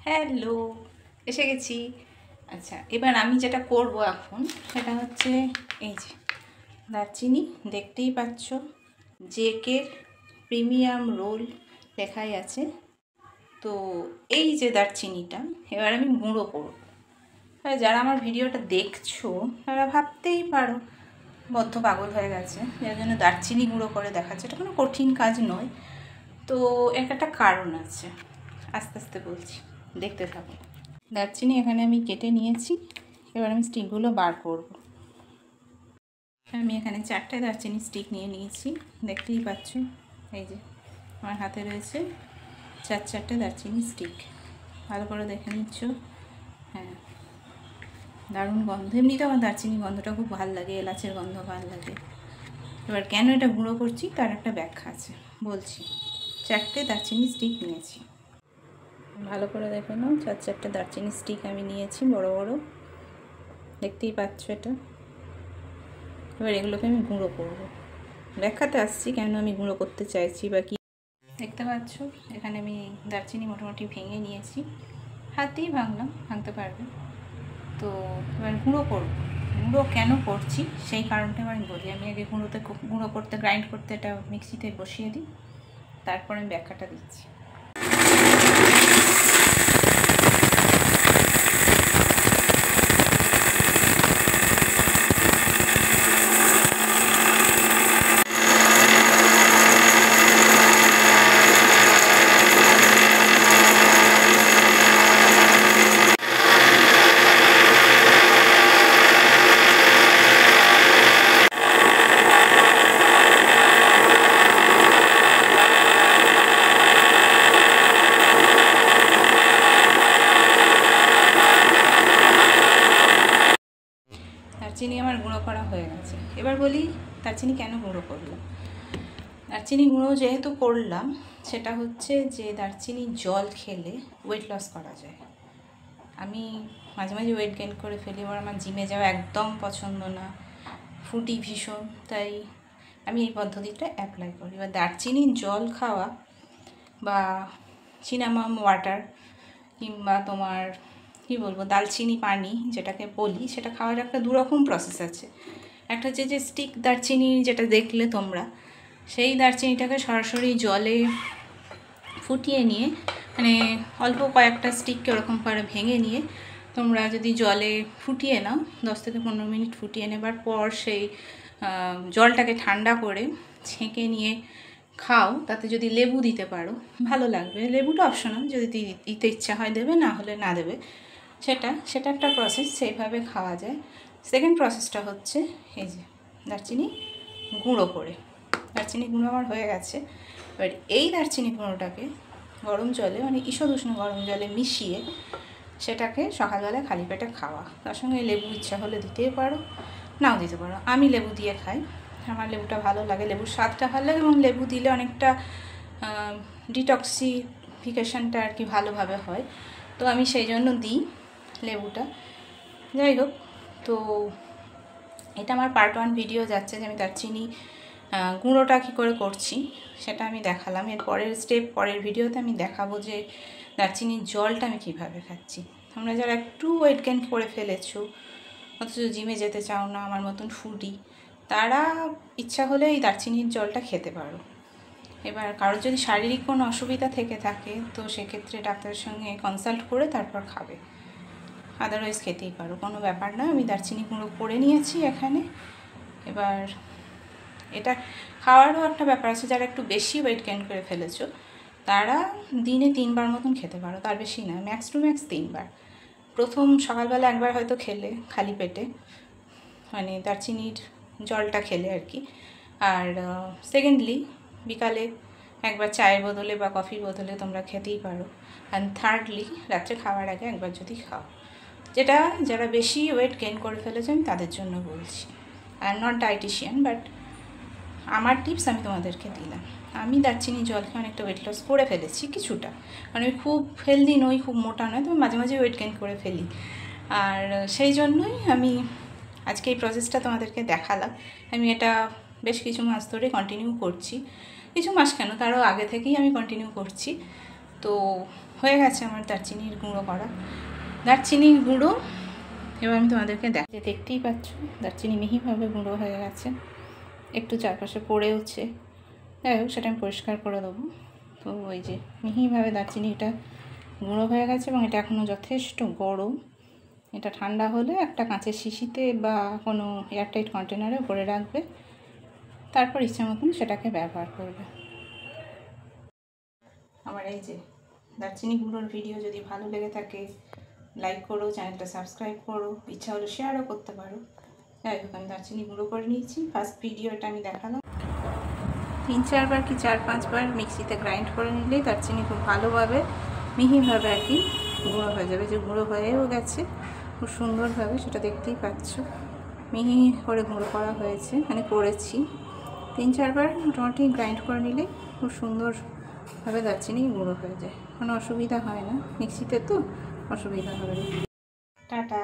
Hello, এসে গেছি। আচ্ছা, এবার আমি যেটা করব এখন সেটা হচ্ছে এই যে দারচিনি, দেখতেই পাচ্ছ জেকের প্রিমিয়াম রোল লেখাই আছে। তো এই যে দারচিনিটা এবার আমি গুঁড়ো করব। যারা আমার ভিডিওটা দেখছো তারা ভাবতেই পারো বদ্ধ পাগল হয়ে গেছে, যার জন্য দারচিনি গুঁড়ো করে দেখাচ্ছে। এটা কোনো কঠিন কাজ নয়। তো এর একটা কারণ আছে, আস্তে আস্তে বলছি, দেখতে থাকো। দারচিনি এখানে আমি কেটে নিয়েছি, এবার আমি স্টিকগুলো বার করব। আমি এখানে 4টে দারচিনি স্টিক নিয়ে নিয়েছি, দেখতেই পাচ্ছ। এই যে আমার হাতে রয়েছে 4টে দারচিনি স্টিক। ভালো করে দেখে নিচ্ছ। হ্যাঁ, দারুণ গন্ধ। এমনিতে আমার দারচিনি গন্ধটা খুব ভালো লাগে, এলাচের গন্ধ ভালো লাগে। এবার কেন এটা গুঁড়ো করছি তার একটা ব্যাখ্যা আছে, বলছি। 4টে দারচিনি স্টিক নিয়েছি, ভালো করে দেখে নাও। 4টে দারচিনি স্টিক আমি নিয়েছি, বড় বড়, দেখতেই পাচ্ছ এটা। এবার এগুলোকে আমি গুঁড়ো করব। ব্যাখ্যাতে আসছি কেন আমি গুঁড়ো করতে চাইছি বা কি। দেখতে পাচ্ছ এখানে আমি দারচিনি মোটামুটি ভেঙে নিয়েছি, হাতেই ভাঙতে পারবে। তো এবার গুঁড়ো করব। গুঁড়ো কেন করছি সেই কারণটা আমি বলি। আমি আগে গুঁড়ো করতে গ্রাইন্ড করতে এটা মিক্সিতে বসিয়ে দিই, তারপর আমি ব্যাখ্যাটা দিচ্ছি। দারচিনি আমার গুঁড়ো করা হয়ে গেছে। এবার বলি দারচিনি কেন গুঁড়ো করলাম। দারচিনি গুঁড়ো যেহেতু করলাম, সেটা হচ্ছে যে দারচিনি জল খেলে ওয়েট লস করা যায়। আমি মাঝে মাঝে ওয়েট গেইন করে ফেলি, এবার আমার জিমে যাওয়া একদম পছন্দ না, ফুটি ভীষণ, তাই আমি এই পদ্ধতিটা অ্যাপ্লাই করি। এবার দারচিনির জল খাওয়া বা সিনামন ওয়াটার কিংবা তোমার কি বলবো দালচিনি পানি যেটাকে বলি, সেটা খাওয়ার একটা দুরকম প্রসেস আছে। একটা যে স্টিক দারচিনি যেটা দেখলে তোমরা, সেই দারচিনিটাকে সরাসরি জলে ফুটিয়ে নিয়ে, মানে অল্প কয়েকটা স্টিককে ওরকম করে ভেঙে নিয়ে তোমরা যদি জলে ফুটিয়ে নাও, 10 থেকে 15 মিনিট ফুটিয়ে নেবার পর সেই জলটাকে ঠান্ডা করে ছেঁকে নিয়ে খাও, তাতে যদি লেবু দিতে পারো ভালো লাগবে। লেবুটা অপশনাল, যদি দিতে ইচ্ছা হয় দেবে, না হলে না দেবে। সেটা একটা প্রসেস, সেইভাবে খাওয়া যায়। সেকেন্ড প্রসেসটা হচ্ছে এই যে দারচিনি গুঁড়ো করে। দারচিনি গুঁড়ো আমার হয়ে গেছে। এবার এই দারচিনি গুঁড়োটাকে গরম জলে, মানে ঈষৎ উষ্ণ গরম জলে মিশিয়ে সেটাকে সকালবেলা খালি পেটে খাওয়া। তার সঙ্গে লেবু ইচ্ছা হলে দিতেই পারো, নাও দিতে পারো। আমি লেবু দিয়ে খাই, আমার লেবুটা ভালো লাগে, লেবুর স্বাদটা ভালো লাগে, এবং লেবু দিলে অনেকটা ডিটক্সিফিকেশানটা আর কি ভালোভাবে হয়। তো আমি সেই জন্য দিই লেবুটা। যাই হোক, তো এটা আমার পার্ট 1 ভিডিও যাচ্ছে যে আমি দারচিনি গুঁড়োটা কী করে করছি সেটা আমি দেখালাম। এর পরের স্টেপ পরের ভিডিওতে আমি দেখাবো যে দারচিনির জলটা আমি কীভাবে খাচ্ছি। তোমরা যারা একটু ওয়েট গেইন করে ফেলেছো, অথচ জিমে যেতে চাও না, আমার মতন ফুডি, তারা ইচ্ছা হলে এই দারচিনির জলটা খেতে পারো। এবার কারোর যদি শারীরিক কোনো অসুবিধা থেকে থাকে, তো সেক্ষেত্রে ডাক্তারের সঙ্গে কনসাল্ট করে তারপর খাবে, আদারওয়াইজ খেতেই পারো, কোনো ব্যাপার না। আমি দারচিনি গুঁড়ো করে নিয়েছি এখানে। এবার এটা খাওয়ারও একটা ব্যাপার আছে, যারা একটু বেশি ওয়েট গেইন করে ফেলেছো তারা দিনে 3 বার মতন খেতে পারো, তার বেশি না, ম্যাক্স টু ম্যাক্স 3 বার। প্রথম সকালবেলা একবার হয়তো খেলে খালি পেটে, মানে দারচিনির জলটা খেলে আর কি। আর সেকেন্ডলি বিকালে একবার চায়ের বদলে বা কফির বদলে তোমরা খেতেই পারো। অ্যান্ড থার্ডলি রাত্রে খাওয়ার আগে একবার যদি খাও। যেটা যারা বেশি ওয়েট গেইন করে ফেলেছে আমি তাদের জন্য বলছি। I am not dietician, but আমার টিপস আমি তোমাদেরকে দিলাম। আমি দারচিনি জল খেয়ে অনেকটা ওয়েট লস করে ফেলেছি, কিছুটা। মানে আমি খুব হেলদি নই, খুব মোটা নয়, তবে মাঝে মাঝে ওয়েট গেইন করে ফেলি। আর সেই জন্যই আমি আজকে এই প্রসেসটা তোমাদেরকে দেখালাম। আমি এটা বেশ কিছু মাস ধরে কন্টিনিউ করছি, কিছু মাস কেন, তারও আগে থেকেই আমি কন্টিনিউ করছি। তো হয়ে গেছে আমার দারচিনির গুঁড়ো করা। দারচিনির গুঁড়ো এবার আমি তোমাদেরকে দেখতেই পাচ্ছ দারচিনি মিহিভাবে গুঁড়ো হয়ে গেছে, একটু চারপাশে পড়েওছে, যাই হোক সেটা আমি পরিষ্কার করে দেবো। তো ওই যে মিহিভাবে দারচিনিটা গুঁড়ো হয়ে গেছে এবং এটা এখনও যথেষ্ট গরম। এটা ঠান্ডা হলে একটা কাঁচের শিশিতে বা কোনো এয়ারটাইট কন্টেনারে ভরে রাখবে, তারপর ইচ্ছা মতন সেটাকে ব্যবহার করবে। আমার এই যে দারচিনি গুঁড়োর ভিডিও যদি ভালো লেগে থাকে লাইক করো, চ্যানেলটা সাবস্ক্রাইব করো, ইচ্ছা হলে শেয়ারও করতে পারো। যাই হোক আমি দারচিনি গুঁড়ো করে নিয়েছি। ফার্স্ট ভিডিওটা আমি দেখালাম। 3-4 বার কি 4-5 বার মিক্সিতে গ্রাইন্ড করে নিলেই দারচিনি খুব ভালোভাবে মিহিভাবে আর কি গুঁড়ো হয়ে যাবে। যে গুঁড়ো হয়েও গেছে খুব সুন্দরভাবে, সেটা দেখতেই পাচ্ছ মিহি করে গুঁড়ো করা হয়েছে, মানে করেছি। 3-4 বার মোটামুটি গ্রাইন্ড করে নিলেই খুব সুন্দরভাবে দারচিনি গুঁড়ো হয়ে যায়, কোনো অসুবিধা হয় না, মিক্সিতে তো অসুবিধা হবে না। টাটা।